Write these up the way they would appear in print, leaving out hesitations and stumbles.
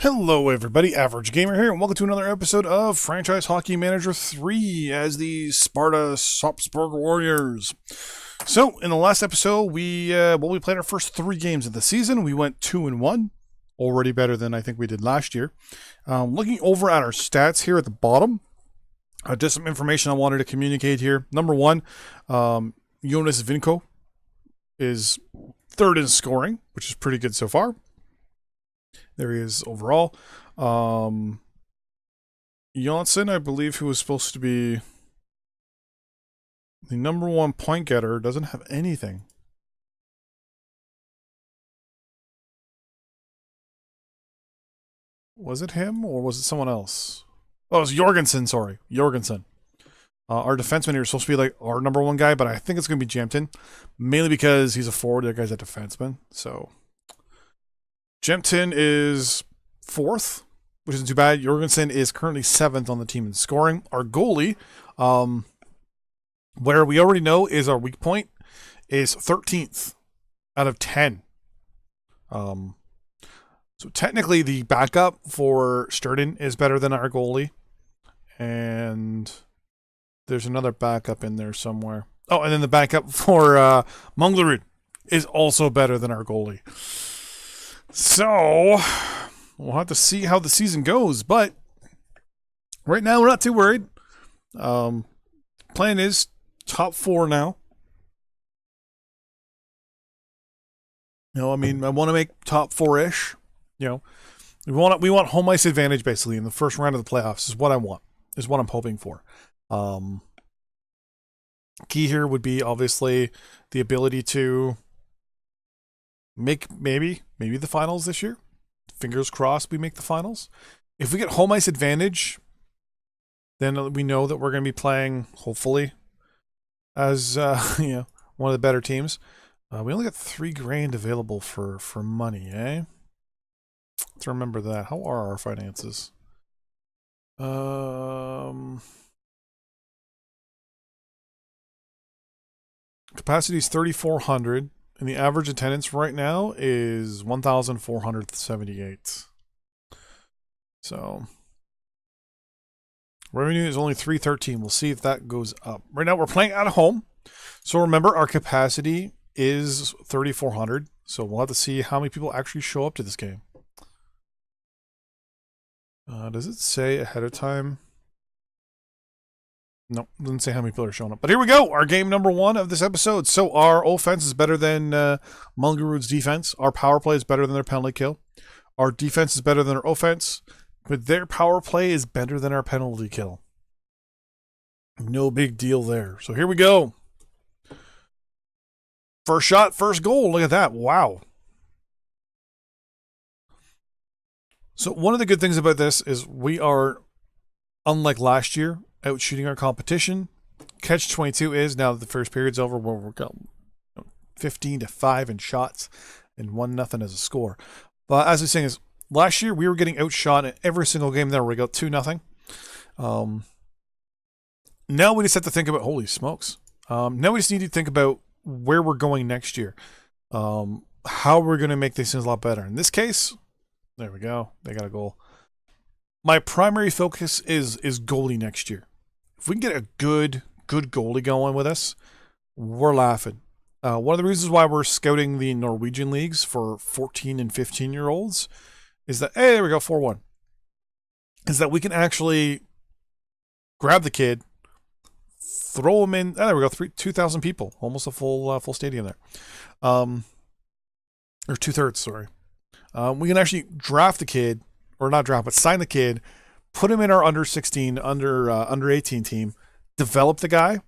Hello everybody, Average Gamer here, and welcome to another episode of Franchise Hockey Manager 3 as the Sparta Sarpsborg Warriors. So, in the last episode, we played our first 3 games of the season. We went 2-1, already better than I think we did last year. Looking over at our stats here at the bottom, just some information I wanted to communicate here. Number 1, Jonas Vinko is 3rd in scoring, which is pretty good so far. There he is overall. Janssen, I believe, who was supposed to be the number 1 point getter, doesn't have anything. Was it him or was it someone else? Oh, it was Jorgensen, sorry. Jorgensen. Our defenseman here is supposed to be like our number 1 guy, but I think it's going to be Jempton. Mainly because he's a forward, the other guy's a defenseman. So Jempton is 4th, which isn't too bad. Jorgensen is currently 7th on the team in scoring. Our goalie, where we already know is our weak point, is 13th out of 10. So technically the backup for Sturden is better than our goalie. And there's another backup in there somewhere. Oh, and then the backup for Munglerud is also better than our goalie. So, we'll have to see how the season goes, but right now we're not too worried. Plan is top 4 now. I want to make top 4-ish. We want home ice advantage basically in the first round of the playoffs is what I want. Is what I'm hoping for. Key here would be obviously the ability to make maybe the finals this year. Fingers crossed we make the finals. If we get home ice advantage, then we know that we're going to be playing, hopefully, as one of the better teams. We only got $3,000 available for money, eh? Let's remember that. How are our finances? Capacity is 3,400. And the average attendance right now is 1,478. So revenue is only 313. We'll see if that goes up. Right now we're playing at home. So remember our capacity is 3,400. So we'll have to see how many people actually show up to this game. Does it say ahead of time? No, doesn't say how many people are showing up. But here we go. Our game number 1 of this episode. So our offense is better than Munglerud's defense. Our power play is better than their penalty kill. Our defense is better than our offense. But their power play is better than our penalty kill. No big deal there. So here we go. First shot, first goal. Look at that. Wow. So one of the good things about this is we are, unlike last year, out shooting our competition. Catch 22 is now that the first period's over, where we're going 15-5 in shots and 1-0 as a score. But as I was saying, is last year we were getting outshot in every single game there. We got 2-0. Now we just have to think about holy smokes. Now we just need to think about where we're going next year. How we're going to make these things a lot better. In this case, there we go. They got a goal. My primary focus is goalie next year. If we can get a good goalie going with us, we're laughing. One of the reasons why we're scouting the Norwegian leagues for 14 and 15-year-olds is that, hey, there we go, 4-1. Is that we can actually grab the kid, throw him in. Oh, there we go, 2,000 people, almost a full stadium there, or 2/3. Sorry. We can actually draft the kid, or not draft, but sign the kid. Put him in our under 16, under 18 team, develop the guy,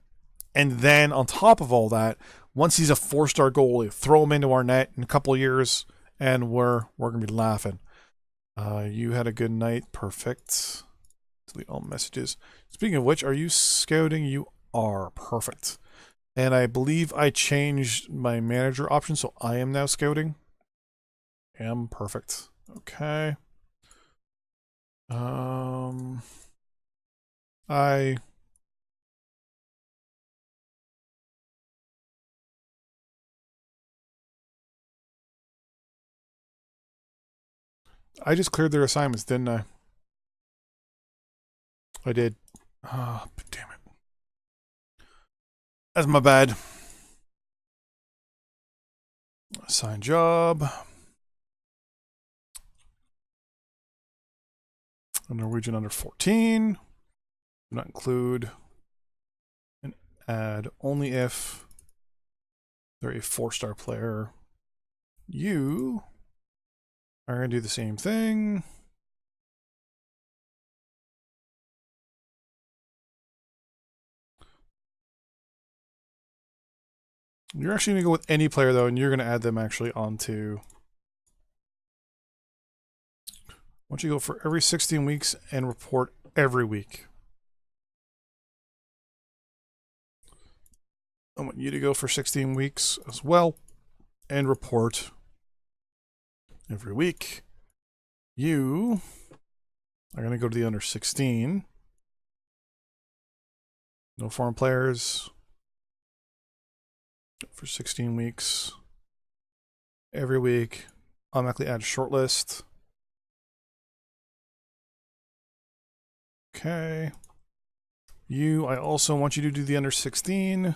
and then on top of all that, once he's a 4-star goalie, throw him into our net in a couple of years, and we're gonna be laughing. You had a good night, perfect. Delete all messages. Speaking of which, are you scouting? You are, perfect. And I believe I changed my manager option, so I am now scouting. Am perfect. Okay. I just cleared their assignments, didn't I? I did. Ah, oh, damn it. That's my bad. Assign job. A Norwegian under 14. Do not include and add only if they're a 4-star player. You are going to do the same thing. You're actually going to go with any player, though, and you're going to add them actually onto... Why don't you go for every 16 weeks and report every week? I want you to go for 16 weeks as well and report every week. You are going to go to the under 16. No foreign players. For 16 weeks. Every week. Automatically add shortlist. Okay. I also want you to do the under 16.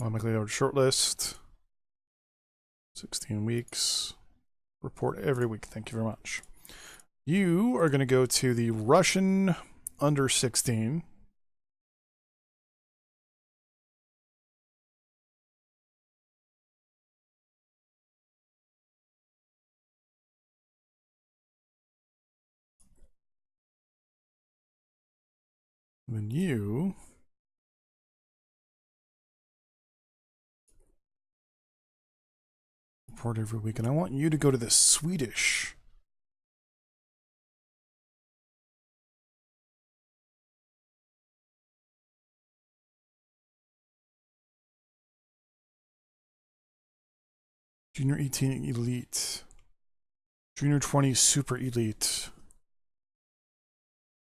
Automatically add shortlist. 16 weeks. Report every week. Thank you very much. You are going to go to the Russian under 16. And then you report every week. And I want you to go to the Swedish. Junior 18 Elite. Junior 20 Super Elite.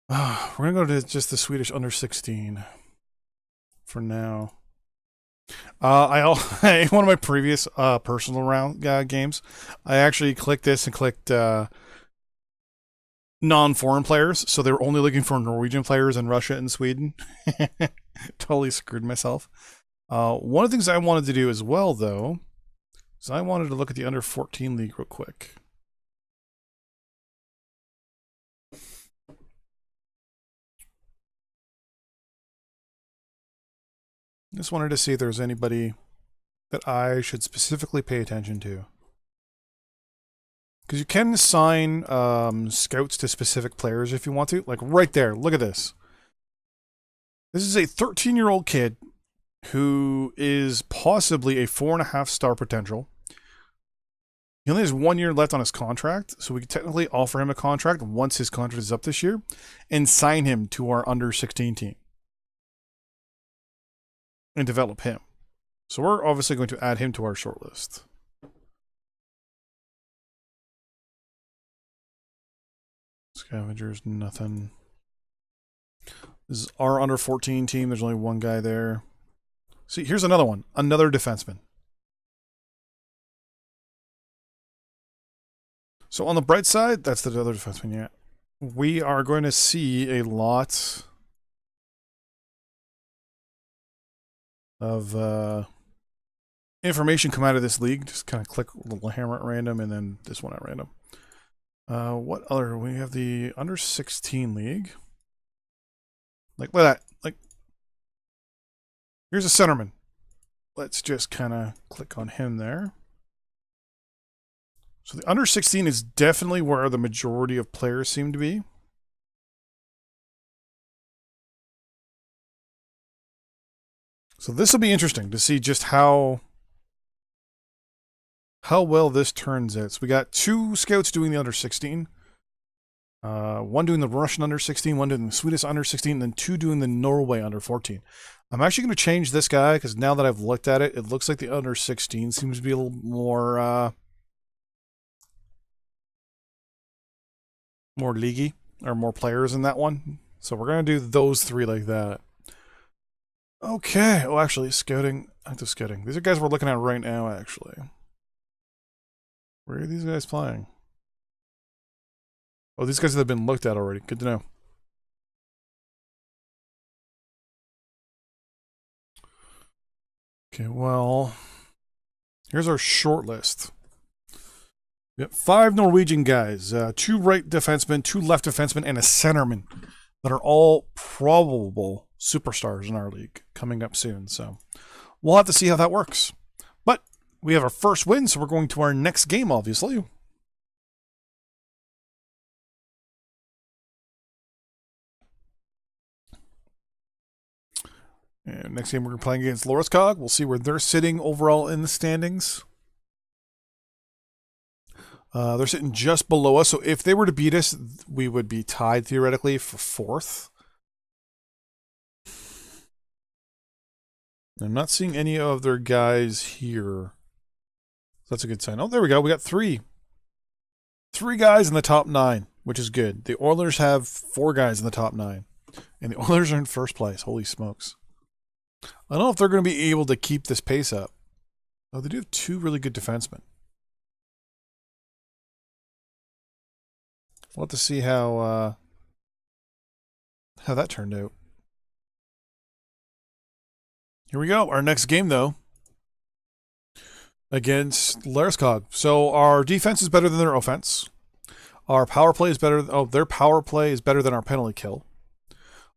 We're going to go to just the Swedish under 16 for now. In one of my previous personal round games, I actually clicked this and clicked non-foreign players, so they were only looking for Norwegian players in Russia and Sweden. Totally screwed myself. One of the things I wanted to do as well, though, is I wanted to look at the under 14 league real quick. Just wanted to see if there's anybody that I should specifically pay attention to. Because you can assign scouts to specific players if you want to. Like right there, look at this. This is a 13-year-old kid who is possibly a 4.5-star potential. He only has 1 year left on his contract, so we can technically offer him a contract once his contract is up this year and sign him to our under 16 team. And develop him. So we're obviously going to add him to our shortlist. Scavengers, nothing. This is our under 14 team. There's only one guy there. See, here's another one. Another defenseman. So on the bright side, that's the other defenseman, yeah. We are going to see a lot of information come out of this league. Just kind of click a little hammer at random and then this one at random. What other? We have the under 16 league. Like, look at that. Like, here's a centerman. Let's just kind of click on him there. So the under 16 is definitely where the majority of players seem to be. So this will be interesting to see just how well this turns out. So we got 2 scouts doing the under 16. One doing the Russian under 16, one doing the Swedish under 16, and then 2 doing the Norway under 14. I'm actually going to change this guy because now that I've looked at it, it looks like the under 16 seems to be a little more more leaguey, or more players in that one. So we're going to do those 3 like that. Okay. Oh, actually, scouting. Active scouting. These are guys we're looking at right now, actually. Where are these guys playing? Oh, these guys have been looked at already. Good to know. Okay, well, here's our short list. We got 5 Norwegian guys, 2 right defensemen, 2 left defensemen, and a centerman that are all probable superstars in our league coming up soon. So we'll have to see how that works. But we have our first win, so we're going to our next game, obviously. And next game we're playing against Loreskog. We'll see where they're sitting overall in the standings. They're sitting just below us, so if they were to beat us, we would be tied theoretically for 4th. I'm not seeing any of their guys here. That's a good sign. Oh, there we go. We got 3. 3 guys in the top 9, which is good. The Oilers have 4 guys in the top 9. And the Oilers are in first place. Holy smokes. I don't know if they're going to be able to keep this pace up. Oh, they do have 2 really good defensemen. We'll have to see how that turned out. Here we go. Our next game, though, against Loreskog. So our defense is better than their offense. Our power play is better. Oh, their power play is better than our penalty kill.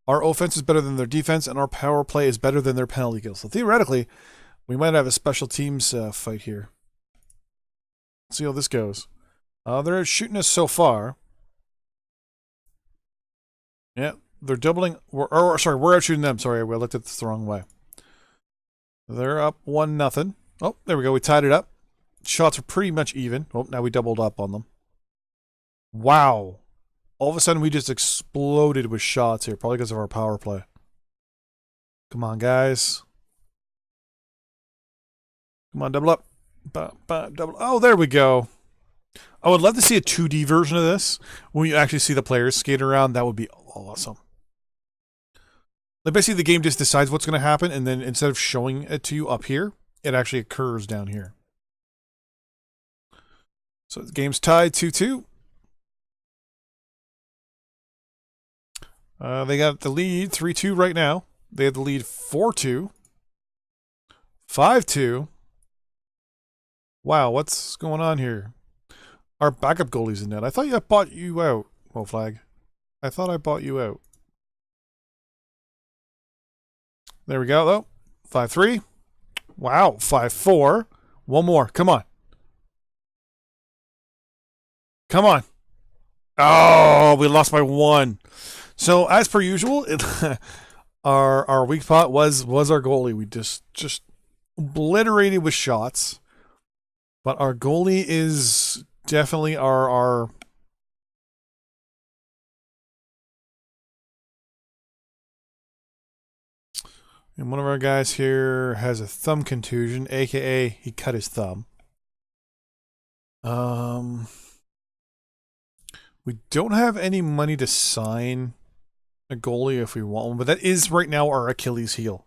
Our offense is better than their defense, and our power play is better than their penalty kill. So theoretically, we might have a special teams fight here. Let's see how this goes. They're shooting us so far. Yeah, they're doubling. Sorry, we're out shooting them. Sorry, we looked at this the wrong way. They're up 1-0. Oh, there we go. We tied it up. Shots are pretty much even. Oh, now we doubled up on them. Wow. All of a sudden, we just exploded with shots here, probably because of our power play. Come on, guys. Come on, double up. Double. Oh, there we go. I would love to see a 2D version of this. When you actually see the players skate around, that would be awesome. Like basically, the game just decides what's going to happen, and then instead of showing it to you up here, it actually occurs down here. So the game's tied 2-2. They got the lead 3-2 right now. They have the lead 4-2. 5-2. Wow, what's going on here? Our backup goalie's in net. I thought I bought you out, Flag. I thought I bought you out. There we go, though. 5-3. Wow, 5-4. One more. Come on. Come on. Oh, we lost by 1. So, as per usual, our weak spot was our goalie. We just obliterated with shots. But our goalie is definitely our and one of our guys here has a thumb contusion, aka he cut his thumb. We don't have any money to sign a goalie if we want one, but that is right now our Achilles heel.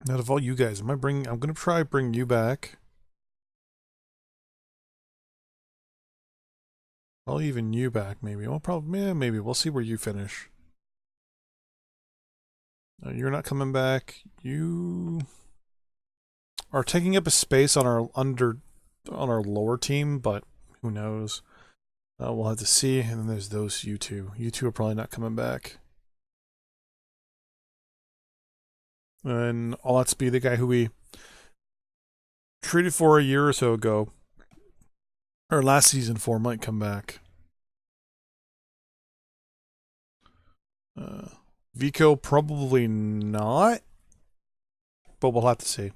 Out of all you guys, I'm gonna try bring you back. I'll even you back, maybe. Well, probably, yeah, maybe. We'll see where you finish. You're not coming back. You are taking up a space on our lower team, but who knows? We'll have to see. And then there's those you two. You two are probably not coming back. And I'll have to be the guy who we traded for a year or so ago. Or last season for might come back. Vico probably not. But we'll have to see.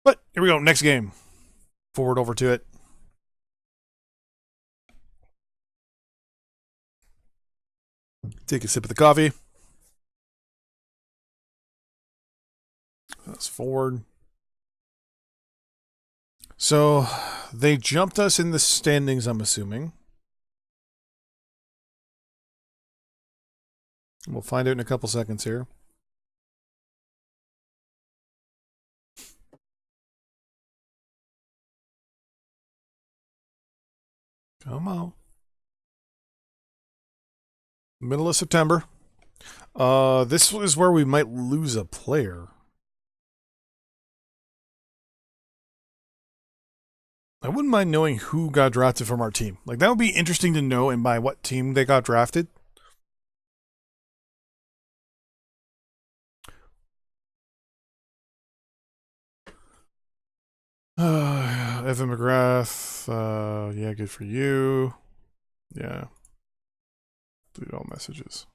But here we go. Next game. Forward over to it. Take a sip of the coffee. That's forward. So they jumped us in the standings, I'm assuming. We'll find out in a couple seconds here. Come on. Middle of September. This is where we might lose a player. I wouldn't mind knowing who got drafted from our team. Like, that would be interesting to know and by what team they got drafted. Evan McGrath. Yeah, good for you. Yeah. Delete all messages.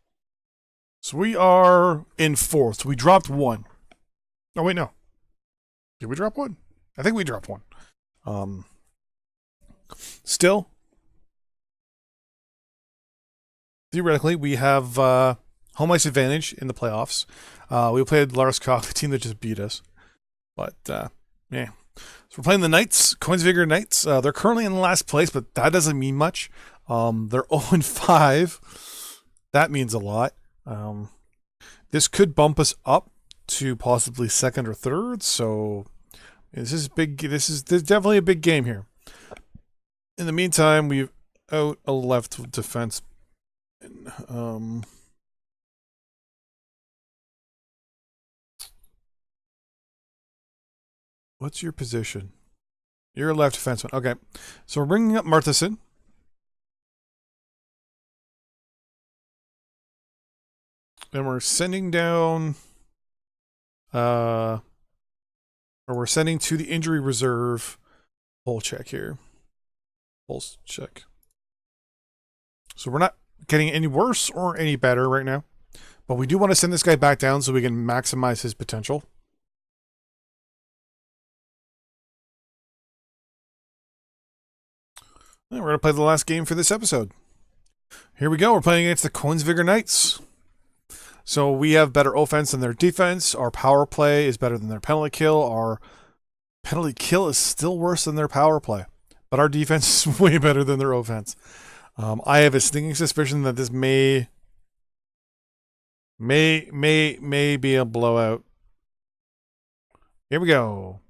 So we are in fourth. We dropped one. Oh, wait, no. Did we drop one? I think we dropped one. Still, theoretically, we have home ice advantage in the playoffs. We played Lars Koch, the team that just beat us. But, yeah. So we're playing the Knights, Coinsvigger Knights. They're currently in last place, but that doesn't mean much. They're 0-5. That means a lot. This could bump us up to possibly second or third. So this is big. There's definitely a big game here. In the meantime, we've out a left defense. What's your position? You're a left defenseman. Okay. So we're bringing up Marthason. And we're sending down... or we're sending to the injury reserve. Pulse check here. Pulse check. So we're not getting any worse or any better right now. But we do want to send this guy back down so we can maximize his potential. And we're going to play the last game for this episode. Here we go. We're playing against the Coinsvigger Knights. So we have better offense than their defense. Our power play is better than their penalty kill. Our penalty kill is still worse than their power play. But our defense is way better than their offense. I have a sneaking suspicion that this may be a blowout. Here we go.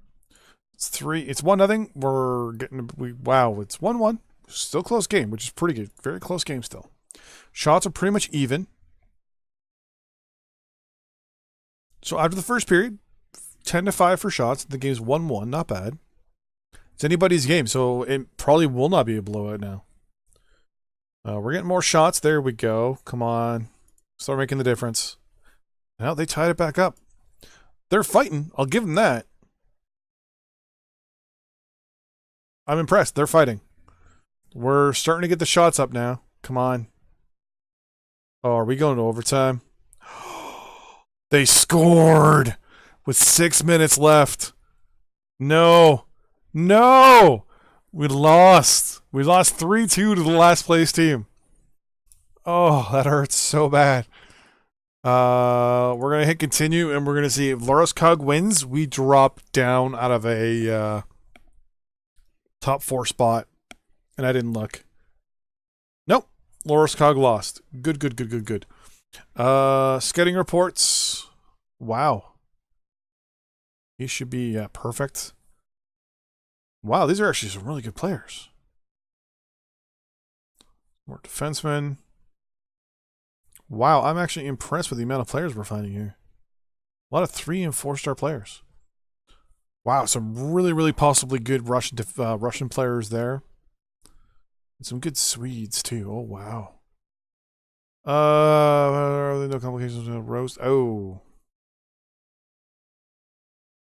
It's 1-0. We're getting wow, it's 1-1. Still close game, which is pretty good. Very close game still. Shots are pretty much even. So after the first period, 10-5 for shots. The game's 1-1, not bad. It's anybody's game, so it probably will not be a blowout now. We're getting more shots. There we go. Come on. Start making the difference. Now they tied it back up. They're fighting. I'll give them that. I'm impressed. They're fighting. We're starting to get the shots up now. Come on. Oh, are we going to overtime? They scored with 6 minutes left. No. No! We lost. We lost 3-2 to the last place team. Oh, that hurts so bad. We're going to hit continue, and we're going to see if Loras Cog wins, we drop down out of a top 4 spot. And I didn't look. Nope. Loras Cog lost. Good. Scouting reports. Wow. He should be perfect. Wow, these are actually some really good players. More defensemen. Wow, I'm actually impressed with the amount of players we're finding here. A lot of 3- and 4-star players. Wow, some really possibly good Russian players there. And some good Swedes too. Oh wow. Are there no complications with roast? Oh.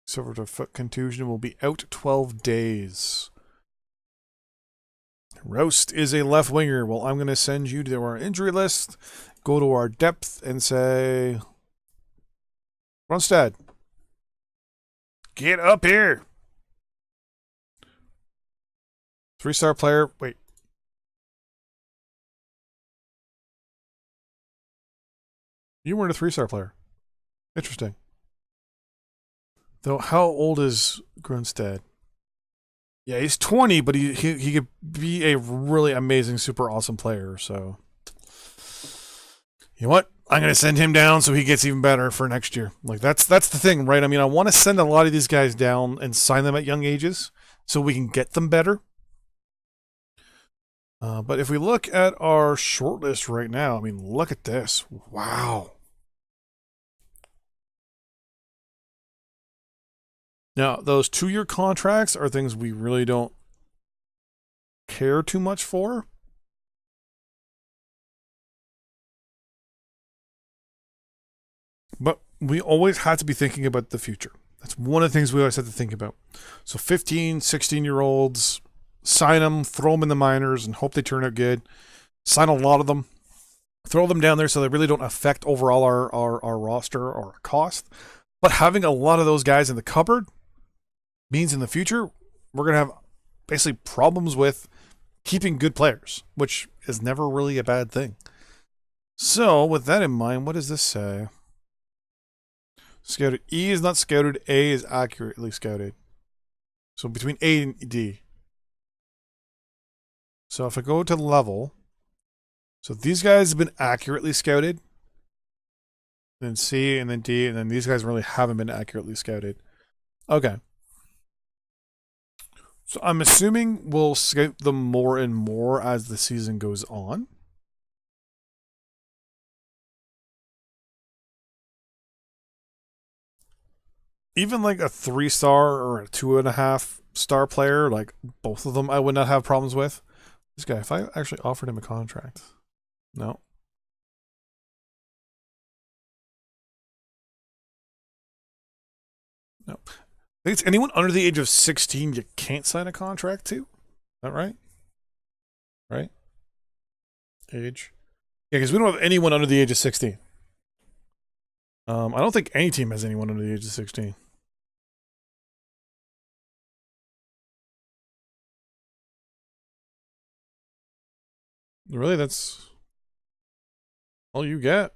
Suffered a foot contusion, will be out 12 days. Roast is a left winger. Well, I'm going to send you to our injury list. Go to our depth and say, Ronstad, get up here. 3-star player. Wait. You weren't a 3-star player. Interesting. Though, how old is Grunstad? Yeah, he's 20, but he could be a really amazing, super awesome player. So, you know what? I'm gonna send him down so he gets even better for next year. Like that's the thing, right? I mean, I want to send a lot of these guys down and sign them at young ages so we can get them better. But if we look at our shortlist right now, I mean, look at this. Wow. Now, those 2-year contracts are things we really don't care too much for. But we always had to be thinking about the future. That's one of the things we always had to think about. So 15, 16-year-olds, sign them, throw them in the minors, and hope they turn out good. Sign a lot of them. Throw them down there so they really don't affect overall our roster or our cost. But having a lot of those guys in the cupboard means in the future, we're going to have basically problems with keeping good players, which is never really a bad thing. So with that in mind, what does this say? Scouted E is not scouted, A is accurately scouted. So between A and D. So if I go to level, so these guys have been accurately scouted, then C and then D, and then these guys really haven't been accurately scouted. Okay. So I'm assuming we'll scout them more and more as the season goes on. Even like a 3-star or a 2.5-star player, like both of them I would not have problems with. This guy, if I actually offered him a contract. No. No. I think it's anyone under the age of 16 you can't sign a contract to. Is that right? Right? Age. Yeah, because we don't have anyone under the age of 16. I don't think any team has anyone under the age of 16. Really, that's all you get?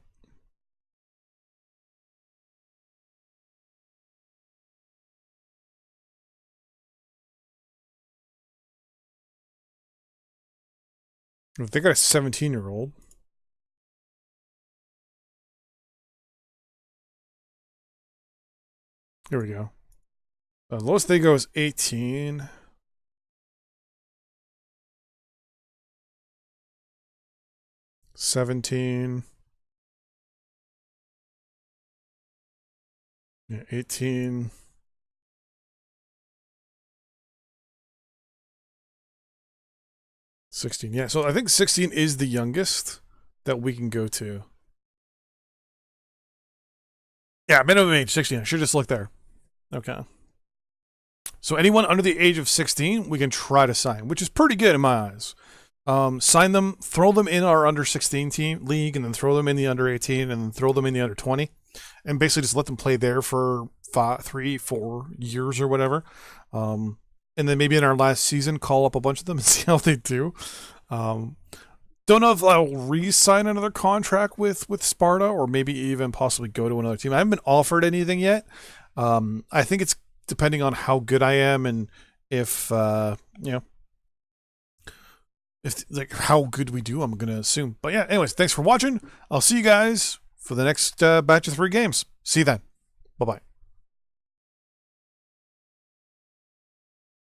If they got a 17-year-old. Here we go. Lowest they go is 18. $17. Yeah, 18. $16. Yeah, so I think 16 is the youngest that we can go to. Yeah, minimum age 16. I should just look there. Okay. So anyone under the age of 16, we can try to sign, which is pretty good in my eyes. Sign them, throw them in our under 16 team league, and then throw them in the under 18, and then throw them in the under 20, and basically just let them play there for 3-4 years or whatever. And then maybe in our last season, call up a bunch of them and see how they do. Don't know if I'll re-sign another contract with Sparta, or maybe even possibly go to another team. I haven't been offered anything yet. I think it's depending on how good I am and if if like how good we do, I'm gonna assume. But yeah, anyways, thanks for watching. I'll see you guys for the next batch of 3 games. See you then. Bye bye.